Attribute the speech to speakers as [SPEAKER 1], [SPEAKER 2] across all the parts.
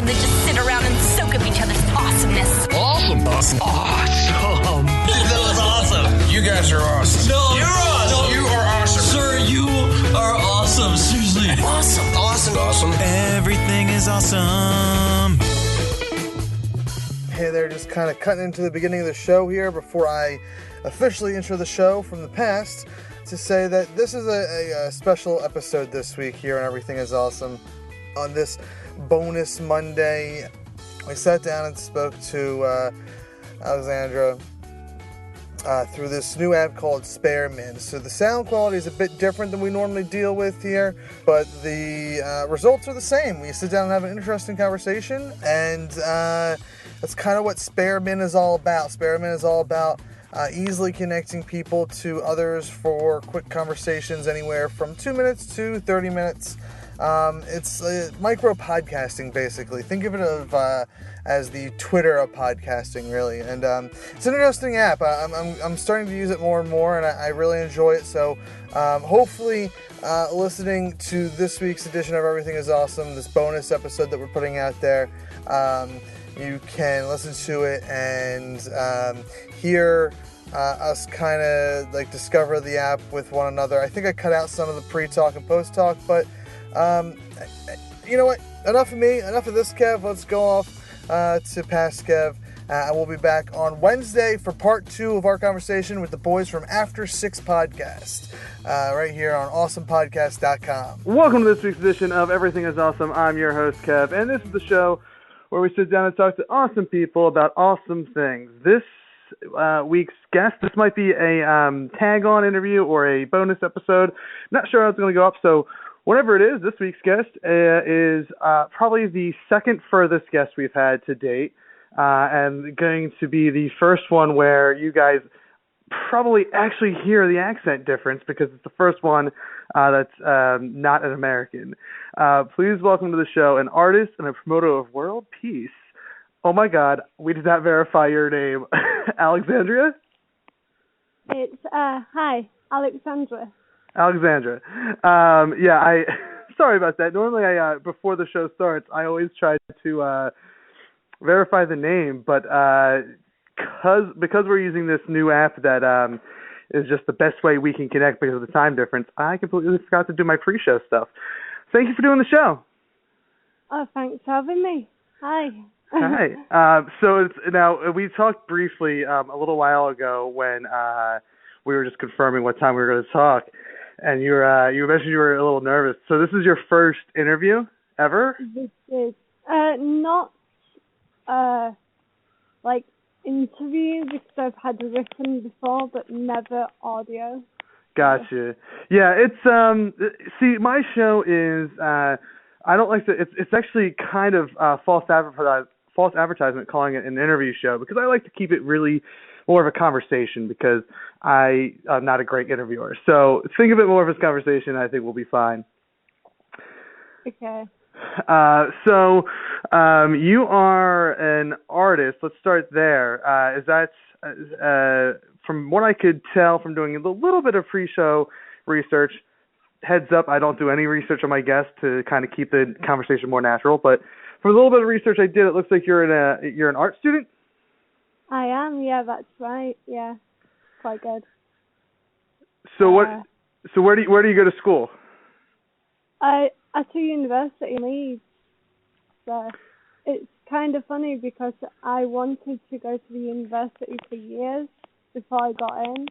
[SPEAKER 1] they just sit around and soak up each other's awesomeness.
[SPEAKER 2] Awesome. Awesome.
[SPEAKER 3] That was awesome.
[SPEAKER 2] You guys are awesome.
[SPEAKER 3] No, you're awesome.
[SPEAKER 2] You are awesome.
[SPEAKER 3] Sir, you are awesome. Seriously.
[SPEAKER 2] Awesome. Awesome. Awesome.
[SPEAKER 4] Everything is awesome.
[SPEAKER 5] Hey there, just kind of cutting into the beginning of the show here before I officially intro the show from the past to say that this is a special episode this week here on Everything is Awesome. On this bonus Monday, we sat down and spoke to Alexandra through this new app called Sparemin. So the sound quality is a bit different than we normally deal with here, but the results are the same. We sit down and have an interesting conversation, and that's kind of what Sparemin is all about. Sparemin is all about easily connecting people to others for quick conversations anywhere from 2 minutes to 30 minutes. It's micro podcasting, basically. Think of it as the Twitter of podcasting, really. And it's an interesting app. I'm starting to use it more and more, and I really enjoy it. So hopefully listening to this week's edition of Everything is Awesome, this bonus episode that we're putting out there, you can listen to it and hear us kind of like discover the app with one another. I think I cut out some of the pre-talk and post-talk, but you know what? Enough of me, enough of this, Kev. Let's go off to past Kev. And we'll be back on Wednesday for part 2 of our conversation with the boys from After 6 Podcast, right here on awesomepodcast.com.
[SPEAKER 6] Welcome to this week's edition of Everything is Awesome. I'm your host, Kev, and this is the show where we sit down and talk to awesome people about awesome things. This week's guest, this might be a tag-on interview or a bonus episode. Not sure how it's going to go up, so whatever it is, this week's guest is probably the second furthest guest we've had to date, and going to be the first one where you guys probably actually hear the accent difference because it's the first one that's not an American. Please welcome to the show an artist and a promoter of world peace. Oh my God, we did not verify your name. Alexandra?
[SPEAKER 7] It's, hi, Alexandra.
[SPEAKER 6] Alexandra. Sorry about that. Normally, before the show starts, I always try to verify the name, but because we're using this new app that is just the best way we can connect because of the time difference, I completely forgot to do my pre-show stuff. Thank you for doing the show.
[SPEAKER 7] Oh, thanks for having me. Hi.
[SPEAKER 6] Hi. So now we talked briefly a little while ago when we were just confirming what time we were going to talk. And you mentioned you were a little nervous. So this is your first interview ever?
[SPEAKER 7] This is not like interview because I've had written before, but never audio.
[SPEAKER 6] Gotcha. Yeah, it's see, my show is I don't like to. It's actually kind of false advertisement calling it an interview show because I like to keep it really more of a conversation because I'm not a great interviewer. So think of it more of a conversation. I think we'll be fine.
[SPEAKER 7] Okay.
[SPEAKER 6] So you are an artist. Let's start there. Is that from what I could tell from doing a little bit of pre-show research? Heads up, I don't do any research on my guests to kind of keep the conversation more natural. But from a little bit of research I did, it looks like you're an art student. I
[SPEAKER 7] am, yeah, that's right, yeah, quite good.
[SPEAKER 6] So where do you go to school?
[SPEAKER 7] At a university in Leeds. So it's kind of funny because I wanted to go to the university for years before I got in,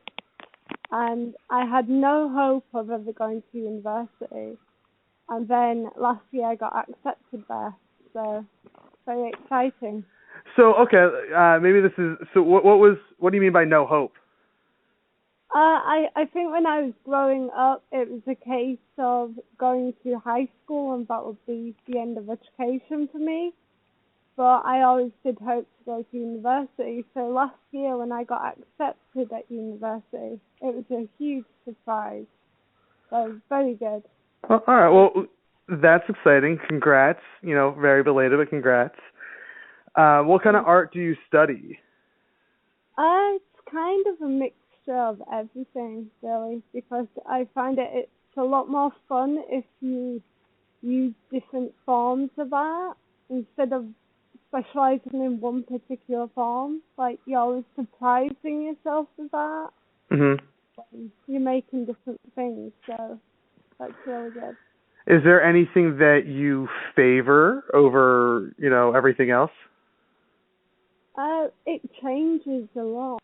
[SPEAKER 7] and I had no hope of ever going to university. And then last year I got accepted there, so very exciting.
[SPEAKER 6] So okay, maybe this is. So what do you mean by no hope?
[SPEAKER 7] I think when I was growing up, it was a case of going to high school and that would be the end of education for me. But I always did hope to go to university. So last year when I got accepted at university, it was a huge surprise. So very good.
[SPEAKER 6] Well, all right. Well, that's exciting. Congrats. Very belated, but congrats. What kind of art do you study?
[SPEAKER 7] It's kind of a mixture of everything, really, because I find it's a lot more fun if you use different forms of art. instead of specialising in one particular form. Like, you're always surprising yourself with that. You're making different things, so that's really good.
[SPEAKER 6] Is there anything that you favor over, everything else?
[SPEAKER 7] It changes a lot,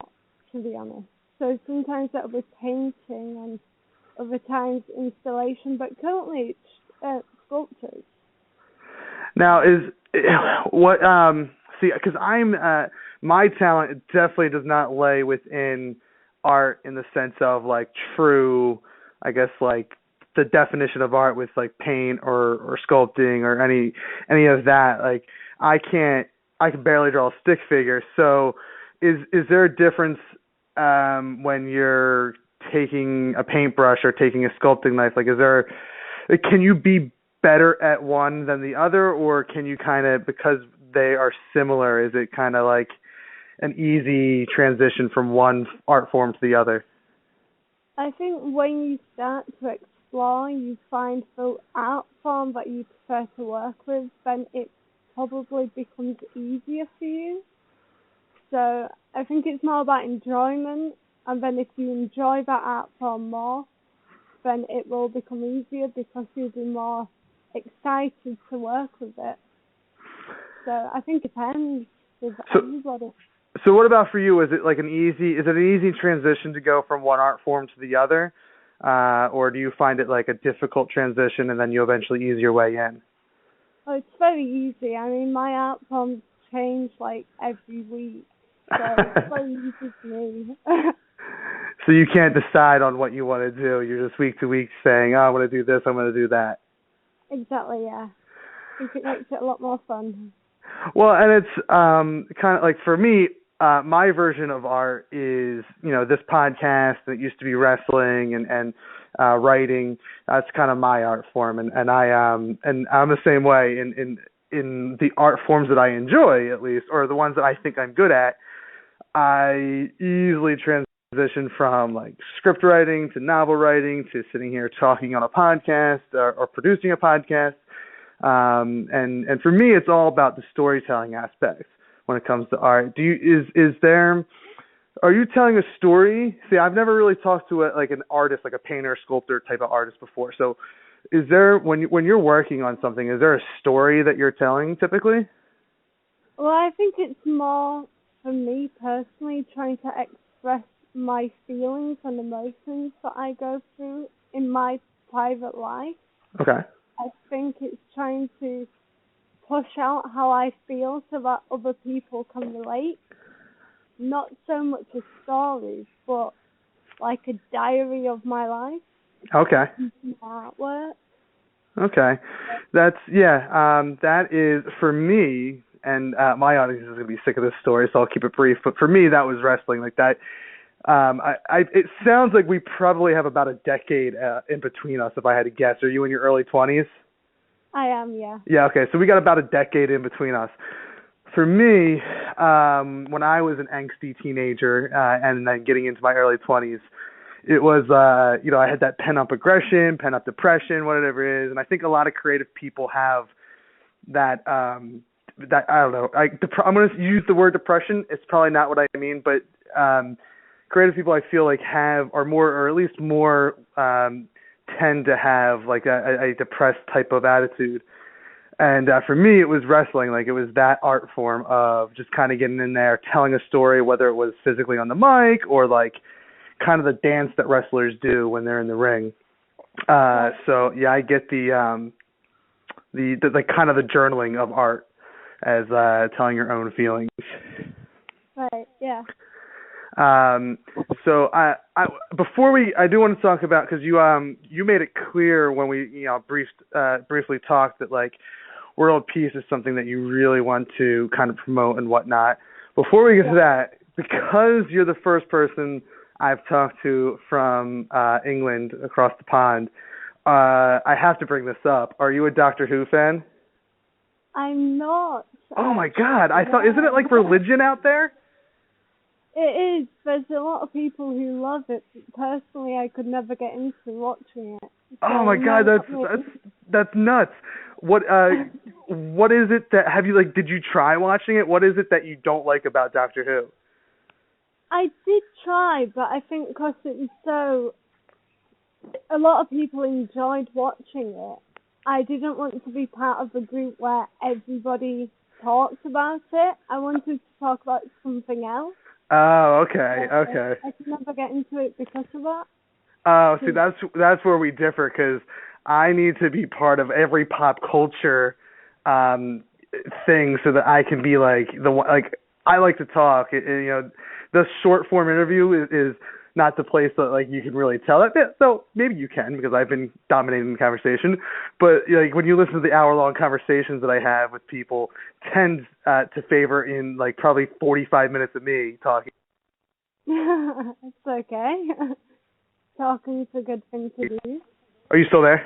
[SPEAKER 7] to be honest. So sometimes that'll be painting and other times installation, but currently it's sculptures.
[SPEAKER 6] Now, because my talent definitely does not lay within art in the sense of like true, I guess, like the definition of art with like paint or sculpting or any of that. Like I can barely draw a stick figure. So is there a difference when you're taking a paintbrush or taking a sculpting knife? Like can you be better at one than the other, or can you kind of, because they are similar, is it kind of like an easy transition from one art form to the other?
[SPEAKER 7] I think when you start to explore, you find the art form that you prefer to work with, then it probably becomes easier for you. So I think it's more about enjoyment, and then if you enjoy that art form more, then it will become easier because you'll be more excited to work with it. So I think it depends with everybody.
[SPEAKER 6] So what about for you? Is it an easy transition to go from one art form to the other? Or do you find it like a difficult transition and then you eventually ease your way in?
[SPEAKER 7] Oh, it's very easy. I mean, my art forms change like every week. So it's very easy for me.
[SPEAKER 6] So you can't decide on what you want to do. You're just week to week saying, I want to do this, I'm going to do that.
[SPEAKER 7] Exactly, yeah. I think it makes it a lot more fun.
[SPEAKER 6] Well, and it's kind of like for me, my version of art is, this podcast that used to be wrestling and writing. That's kind of my art form, and I'm the same way in the art forms that I enjoy, at least, or the ones that I think I'm good at. I easily transition from like script writing to novel writing to sitting here talking on a podcast or producing a podcast. And for me, it's all about the storytelling aspects when it comes to art. Are you telling a story? See, I've never really talked to an artist, like a painter, sculptor type of artist before. So is there, when you're working on something, is there a story that you're telling typically?
[SPEAKER 7] Well, I think it's more, for me personally, trying to express my feelings and emotions that I go through in my private life.
[SPEAKER 6] Okay.
[SPEAKER 7] I think it's trying to push out how I feel so that other people can relate. Not so much a story, but like a diary of my life.
[SPEAKER 6] Okay.
[SPEAKER 7] Artwork.
[SPEAKER 6] Okay. That is, for me, and my audience is going to be sick of this story, so I'll keep it brief, but for me, that was wrestling. Like that, it sounds like we probably have about a decade in between us, if I had to guess. Are you in your early 20s?
[SPEAKER 7] I am, yeah.
[SPEAKER 6] Yeah, okay, so we got about a decade in between us. For me, when I was an angsty teenager and then getting into my early 20s, it was, I had that pent-up aggression, pent-up depression, whatever it is, and I think a lot of creative people have that, that I don't know, I'm going to use the word depression. It's probably not what I mean, but creative people I feel like tend to have like a depressed type of attitude. And for me, it was wrestling. Like it was that art form of just kind of getting in there, telling a story, whether it was physically on the mic or like kind of the dance that wrestlers do when they're in the ring. So yeah, I get the kind of the journaling of art as telling your own feelings.
[SPEAKER 7] Right. Yeah.
[SPEAKER 6] So I do want to talk about, because you made it clear when we briefly talked that like world peace is something that you really want to kind of promote and whatnot. Before we get to that, because you're the first person I've talked to from England across the pond, I have to bring this up. Are you a Doctor Who fan?
[SPEAKER 7] I'm not.
[SPEAKER 6] Oh my God! Isn't it like religion out there?
[SPEAKER 7] It is. There's a lot of people who love it. Personally, I could never get into watching it.
[SPEAKER 6] Oh my God, that's nuts. What is it that did you try watching it? What is it that you don't like about Doctor Who?
[SPEAKER 7] I did try, but I think because it was a lot of people enjoyed watching it. I didn't want to be part of a group where everybody talked about it. I wanted to talk about something else.
[SPEAKER 6] Oh, okay.
[SPEAKER 7] I could never get into it because of that.
[SPEAKER 6] Oh, see, that's where we differ, because I need to be part of every pop culture thing so that I can be I like to talk. The short form interview is not the place that you can really tell it. So maybe you can, because I've been dominating the conversation. But when you listen to the hour-long conversations that I have with people, tend to favor in probably 45 minutes of me talking.
[SPEAKER 7] It's okay. Talking's a good thing to do.
[SPEAKER 6] Are you still there?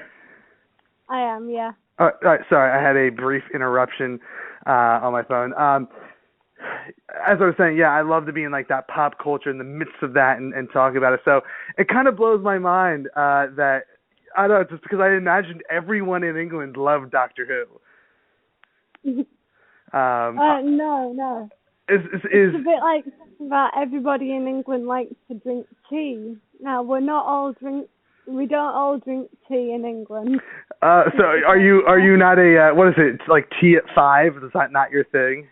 [SPEAKER 7] I am, yeah.
[SPEAKER 6] All right, sorry, I had a brief interruption on my phone. As I was saying, yeah, I love to be in that pop culture, in the midst of that, and talk about it. So it kind of blows my mind that, I don't know, just because I imagined everyone in England loved Doctor Who.
[SPEAKER 7] No.
[SPEAKER 6] It's
[SPEAKER 7] a bit like something that everybody in England likes to drink tea. Now, we don't all drink tea in England.
[SPEAKER 6] So are you not a, what is it, tea at 5? Is that not your thing?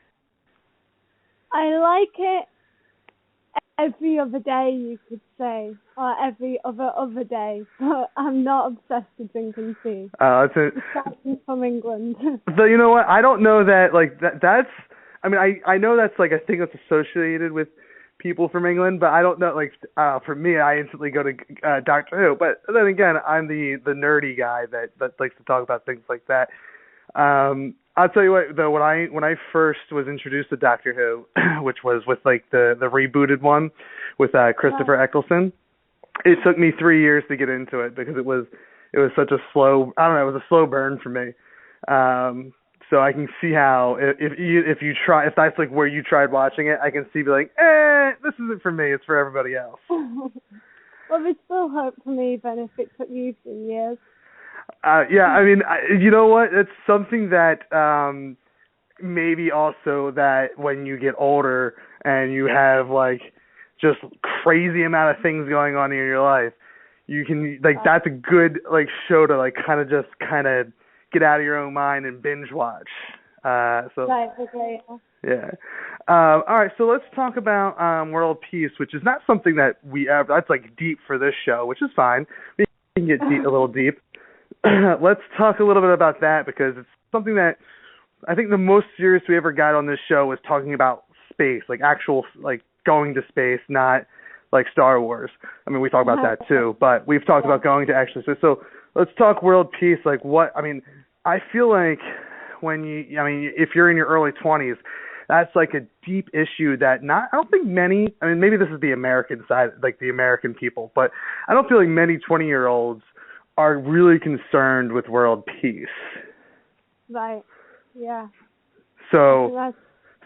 [SPEAKER 7] I like it every other day, you could say, or every other day, but I'm not obsessed with drinking tea. Starting from England.
[SPEAKER 6] So you know what? I don't know that that's. I mean, I know that's a thing that's associated with people from England, but I don't know. For me, I instantly go to Doctor Who. But then again, I'm the nerdy guy that likes to talk about things like that. I'll tell you what, though, when I first was introduced to Doctor Who, which was with the rebooted one with Christopher Eccleston, it took me 3 years to get into it, because it was such a slow, I don't know, it was a slow burn for me. So I can see how if you try, if that's where you tried watching it, I can see this isn't for me, it's for everybody else.
[SPEAKER 7] Well, there's still hope for me, even if it took you 3 years.
[SPEAKER 6] Yeah, I mean, you know what? It's something that maybe also that when you get older and you have just crazy amount of things going on in your life, you can that's a good show to kind of get out of your own mind and binge watch. Right.
[SPEAKER 7] Okay.
[SPEAKER 6] Yeah. All right. So let's talk about World Peace, which is not something that we ever. That's deep for this show, which is fine. We can get a little deep. Let's talk a little bit about that, because it's something that I think the most serious we ever got on this show was talking about space, actual going to space, not Star Wars. I mean, we talk about that too, but we've talked about going to actually space. So let's talk World Peace. I feel if you're in your early 20s, that's a deep issue that I don't think many, maybe this is the American side, the American people, but I don't feel many 20-year-olds are really concerned with world peace.
[SPEAKER 7] Right. Yeah.
[SPEAKER 6] So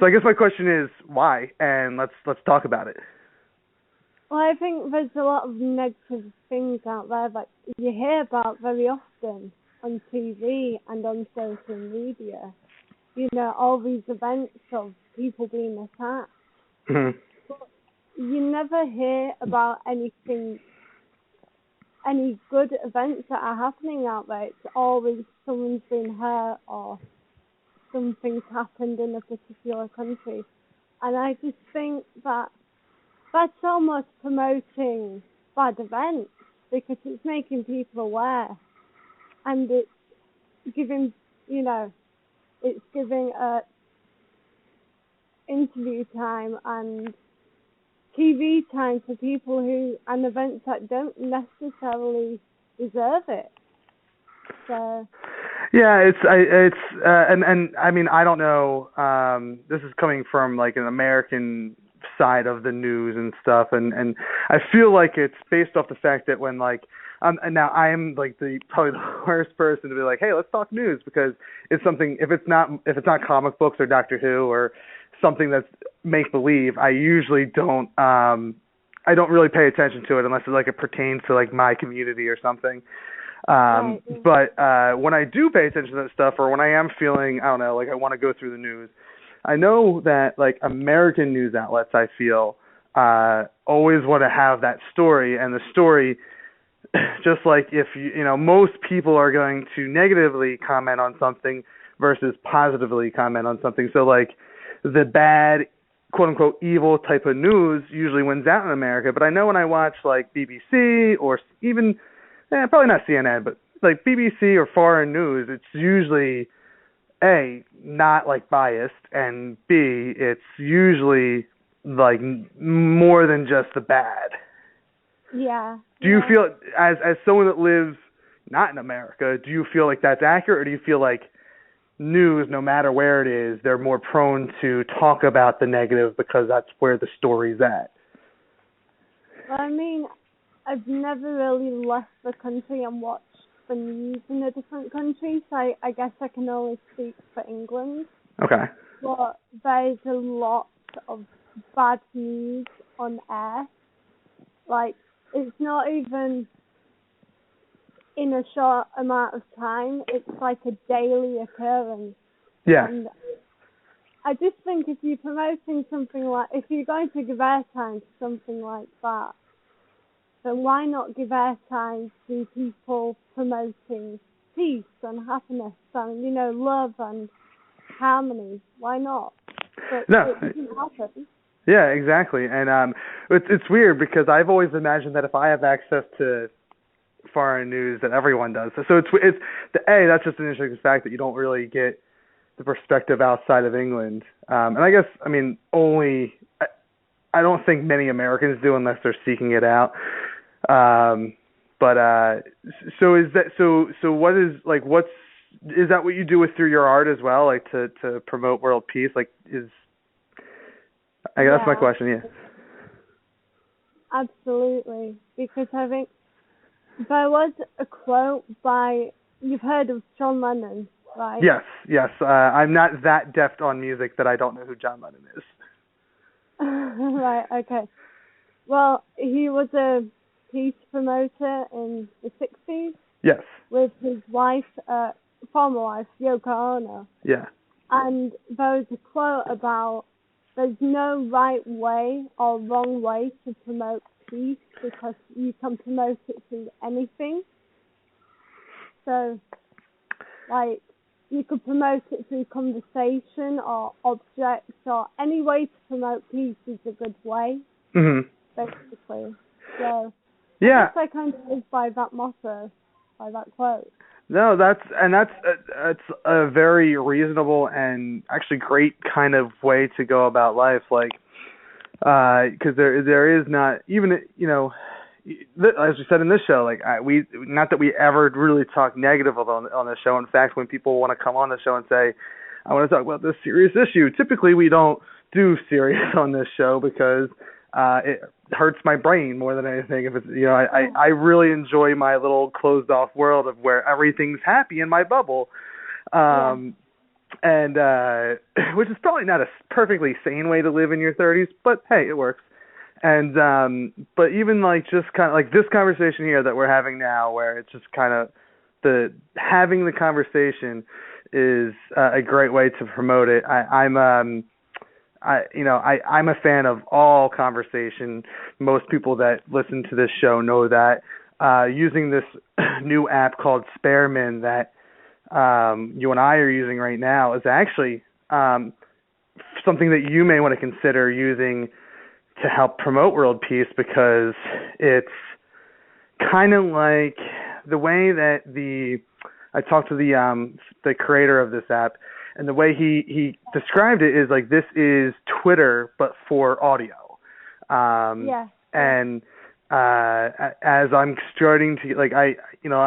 [SPEAKER 6] I guess my question is why, and let's talk about it.
[SPEAKER 7] Well, I think there's a lot of negative things out there that you hear about very often on TV and on social media. All these events of people being attacked.
[SPEAKER 6] Mm-hmm.
[SPEAKER 7] But you never hear about any good events that are happening out there. It's always someone's been hurt or something's happened in a particular country. And I just think that that's almost promoting bad events, because it's making people aware. And it's giving, interview time and TV time for people and events that don't necessarily deserve it. So.
[SPEAKER 6] Yeah, and I mean, I don't know. This is coming from an American side of the news and stuff, and I feel it's based off the fact that when and now I am probably the worst person to be hey, let's talk news, because it's something, if it's not comic books or Doctor Who or something that's make believe, I usually don't I don't really pay attention to it unless it pertains to my community or something.
[SPEAKER 7] Right.
[SPEAKER 6] But when I do pay attention to that stuff, or when I am feeling, I don't know, like I want to go through the news, I know that like American news outlets, I feel, always want to have that story, and the story, just like if most people are going to negatively comment on something versus positively comment on something. So like the bad, quote unquote, evil type of news usually wins out in America. But I know when I watch like BBC or even, probably not CNN, but like BBC or foreign news, it's usually A, not like biased, and B, it's usually like more than just the bad.
[SPEAKER 7] Yeah.
[SPEAKER 6] Do you feel, as someone that lives not in America, do you feel like that's accurate, or do you feel like news, no matter where it is, they're more prone to talk about the negative because that's where the story's at?
[SPEAKER 7] Well, I mean, I've never really left the country and watched the news in a different country, so I guess I can only speak for England.
[SPEAKER 6] Okay.
[SPEAKER 7] But there's a lot of bad news on air. Like, it's not even in a short amount of time. It's like a daily occurrence.
[SPEAKER 6] Yeah.
[SPEAKER 7] And I just think if you're promoting something like, if you're going to give airtime to something like that, then why not give airtime to people promoting peace and happiness and, love and harmony? Why not? But
[SPEAKER 6] No.
[SPEAKER 7] it doesn't happen.
[SPEAKER 6] Yeah, exactly. And it's weird because I've always imagined that if I have access to foreign news, that everyone does. So it's that's just an interesting fact that you don't really get the perspective outside of England. And I guess, I mean, I don't think many Americans do unless they're seeking it out. So is that so what is like is that what you do through your art as well, like to promote world peace? Like that's my question, yeah.
[SPEAKER 7] Absolutely. Because I think there was a quote by, you've heard of John Lennon, right?
[SPEAKER 6] Yes. I'm not that deft on music that I don't know who John Lennon is.
[SPEAKER 7] Right, okay. Well, he was a peace promoter in the 60s.
[SPEAKER 6] Yes.
[SPEAKER 7] With his wife, former wife, Yoko Ono.
[SPEAKER 6] Yeah.
[SPEAKER 7] And there was a quote about there's no right way or wrong way to promote peace because you can promote it through anything. So, like, you could promote it through conversation or objects or any way to promote peace is a good way, basically. So,
[SPEAKER 6] yeah.
[SPEAKER 7] I guess I kind of live by that motto, by that quote.
[SPEAKER 6] No, that's a very reasonable and actually great kind of way to go about life. Like, because there is not even, as we said in this show, like not that we ever really talk negative on this show. In fact, when people want to come on the show and say, I want to talk about this serious issue, typically we don't do serious on this show because it hurts my brain more than anything. If it's, I really enjoy my little closed off world of where everything's happy in my bubble. And which is probably not a perfectly sane way to live in your 30s, but hey, it works. And but even like just kind of like this conversation here that we're having now, where it's just kind of having the conversation is a great way to promote it. I'm a fan of all conversation. Most people that listen to this show know that. Using this new app called Spareman that you and I are using right now is actually something that you may want to consider using to help promote world peace, because it's kind of like the way that I talked to the creator of this app, and the way he described it is like this is Twitter but for audio. And as I'm starting to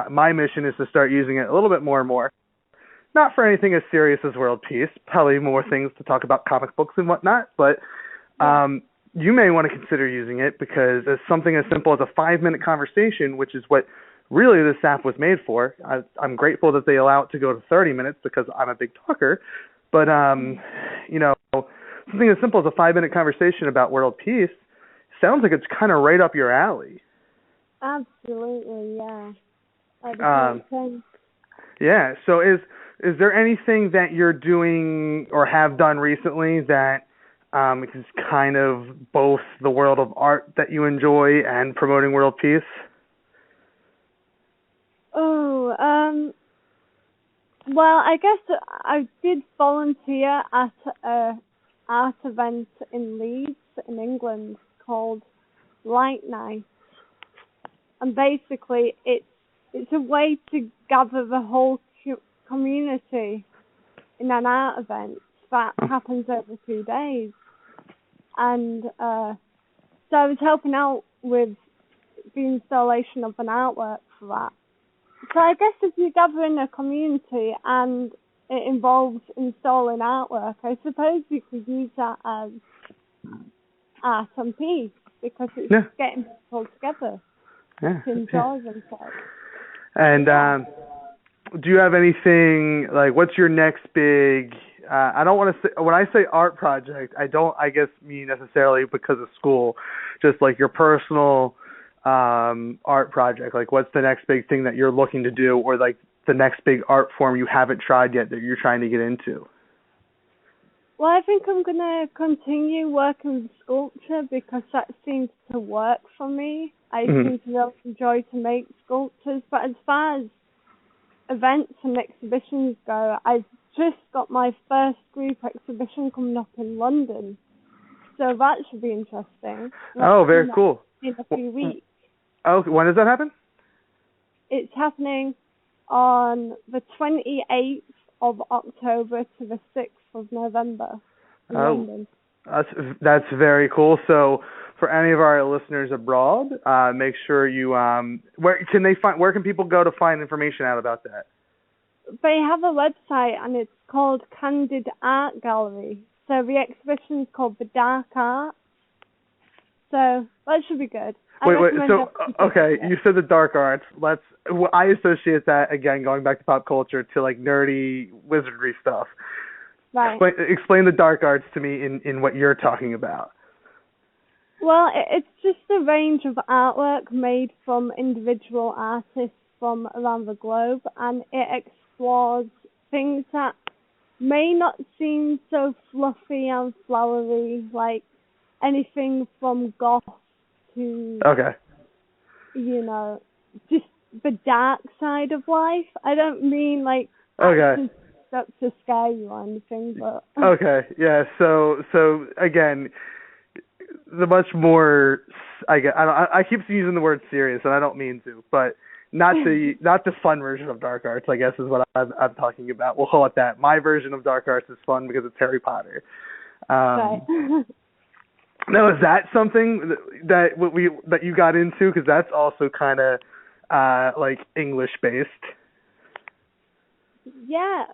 [SPEAKER 6] my mission is to start using it a little bit more and more. Not for anything as serious as world peace, probably more things to talk about comic books and whatnot, but you may want to consider using it because it's something as simple as a 5-minute conversation, which is what really this app was made for. I'm grateful that they allow it to go to 30 minutes because I'm a big talker, but something as simple as a 5-minute conversation about world peace sounds like it's kind of right up your alley.
[SPEAKER 7] Absolutely, yeah.
[SPEAKER 6] Yeah. So is there anything that you're doing or have done recently that is kind of both the world of art that you enjoy and promoting world peace?
[SPEAKER 7] Well, I guess I did volunteer at a art event in Leeds in England called Light Night, and basically it's a way to gather the whole community in an art event that happens over 2 days. And so I was helping out with the installation of an artwork for that. So I guess if you gather in a community and it involves installing artwork, I suppose you could use that as art and peace, because it's getting people together to enjoy themselves.
[SPEAKER 6] And do you have anything, like, what's your next big, I don't want to say, when I say art project, I don't, I guess, mean necessarily because of school, just like your personal art project. Like, what's the next big thing that you're looking to do, or like the next big art form you haven't tried yet that you're trying to get into?
[SPEAKER 7] Well, I think I'm going to continue working with sculpture because that seems to work for me. I seem to really enjoy to make sculptures, but as far as events and exhibitions go, I've just got my first group exhibition coming up in London, so that should be interesting.
[SPEAKER 6] Oh, very cool.
[SPEAKER 7] In a few weeks.
[SPEAKER 6] Oh, when does that happen?
[SPEAKER 7] It's happening on the 28th of October to the 6th of November in London.
[SPEAKER 6] That's very cool. So for any of our listeners abroad, make sure you where can people go to find information out about that?
[SPEAKER 7] They have a website and it's called Candid Art Gallery. So the exhibition's called The Dark Arts. So that should be good.
[SPEAKER 6] Wait. So okay, you said the dark arts. I associate that, again, going back to pop culture, to like nerdy wizardry stuff.
[SPEAKER 7] Right.
[SPEAKER 6] Explain the dark arts to me in what you're talking about.
[SPEAKER 7] Well, it's just a range of artwork made from individual artists from around the globe, and it explores things that may not seem so fluffy and flowery, like anything from goth to, just the dark side of life. I don't mean like stuff to scare you or anything, but
[SPEAKER 6] okay, yeah. So again, the much more I keep using the word serious, and I don't mean to, but not the fun version of dark arts, I guess, is what I'm talking about. We'll call it that. My version of dark arts is fun because it's Harry Potter.
[SPEAKER 7] Right.
[SPEAKER 6] Now, is that something that you got into? Because that's also kind of like English based.
[SPEAKER 7] Yeah,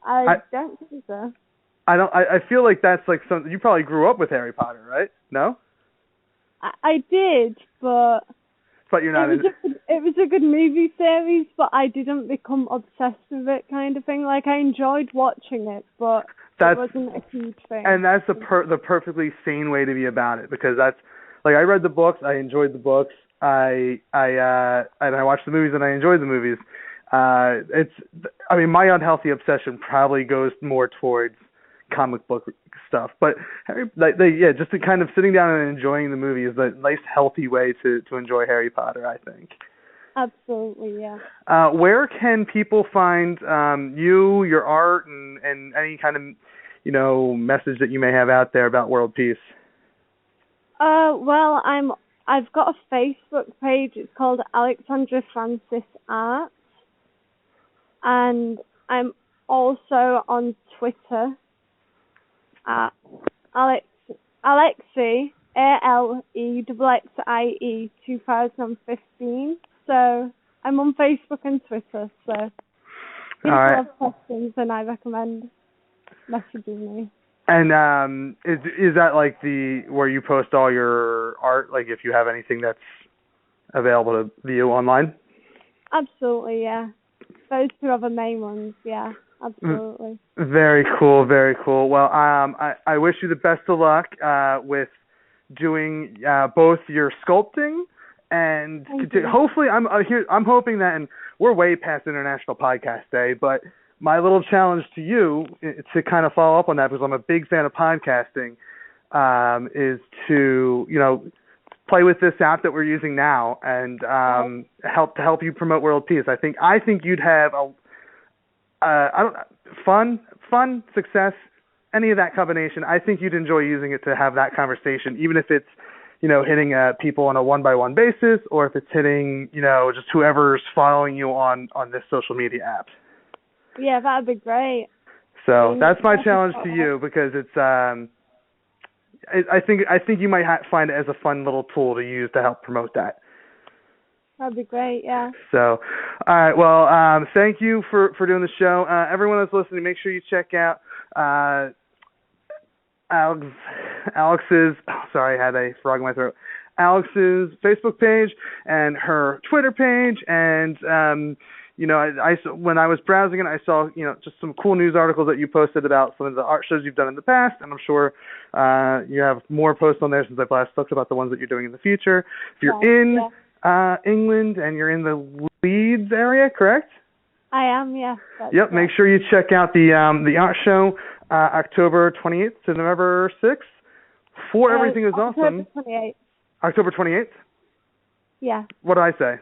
[SPEAKER 7] I don't think so.
[SPEAKER 6] I feel like that's like something you probably grew up with Harry Potter, right? No.
[SPEAKER 7] I did, but
[SPEAKER 6] you're not.
[SPEAKER 7] It was a good movie series, but I didn't become obsessed with it, kind of thing. Like, I enjoyed watching it, but it wasn't a huge thing.
[SPEAKER 6] And that's the perfectly sane way to be about it, because that's like, I read the books, I enjoyed the books, and I watched the movies and I enjoyed the movies. My unhealthy obsession probably goes more towards comic book stuff, but just to kind of sitting down and enjoying the movie is a nice, healthy way to enjoy Harry Potter, I think.
[SPEAKER 7] Absolutely, yeah.
[SPEAKER 6] Where can people find you, your art, and any kind of message that you may have out there about world peace?
[SPEAKER 7] Well, I've got a Facebook page. It's called Alexandra Francis Art, and I'm also on Twitter at Alexie, ALEXXIE 2015. So I'm on Facebook and Twitter. So if people have questions, then I recommend messaging me.
[SPEAKER 6] And is that like where you post all your art? Like, if you have anything that's available to view online? Absolutely,
[SPEAKER 7] yeah. Those two are the main ones, yeah. Absolutely.
[SPEAKER 6] Very cool, very cool. Well, I wish you the best of luck with doing both your sculpting And
[SPEAKER 7] Thank you.
[SPEAKER 6] hopefully, I'm hoping that, and we're way past International Podcast Day, but my little challenge to you to kind of follow up on that, because I'm a big fan of podcasting, is to, play with this app that we're using now and help you promote world peace. I think you'd have fun, success, any of that combination. I think you'd enjoy using it to have that conversation, even if it's hitting people on a one-by-one basis, or if it's hitting just whoever's following you on this social media app.
[SPEAKER 7] Yeah, that'd be great.
[SPEAKER 6] So that's my challenge to you, because it's I think you might find it as a fun little tool to use to help promote that.
[SPEAKER 7] That'd be great, yeah.
[SPEAKER 6] So, all right, well, thank you for doing the show. Everyone that's listening, make sure you check out Alex's, sorry, I had a frog in my throat, Alex's Facebook page and her Twitter page, and I when I was browsing it, I saw just some cool news articles that you posted about some of the art shows you've done in the past, and I'm sure you have more posts on there since I've last talked about the ones that you're doing in the future. If you're in England and you're in the Leeds area, correct?
[SPEAKER 7] I am, yeah.
[SPEAKER 6] Yep. Make sure you check out the art show October 28th to November 6th. For Everything is Awesome. October 28th?
[SPEAKER 7] Yeah.
[SPEAKER 6] What did I say?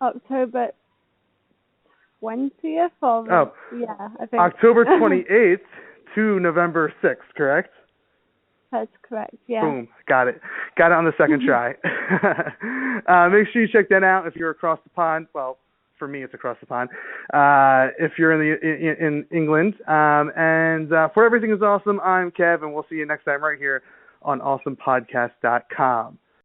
[SPEAKER 7] October 20th or yeah, I think.
[SPEAKER 6] October 28th to November 6th, correct?
[SPEAKER 7] That's correct, yeah.
[SPEAKER 6] Boom. Got it on the second try. Make sure you check that out if you're across the pond. Well, for me, it's across the pond. If you're in England. And For Everything is Awesome, I'm Kev, and we'll see you next time right here on awesomepodcast.com.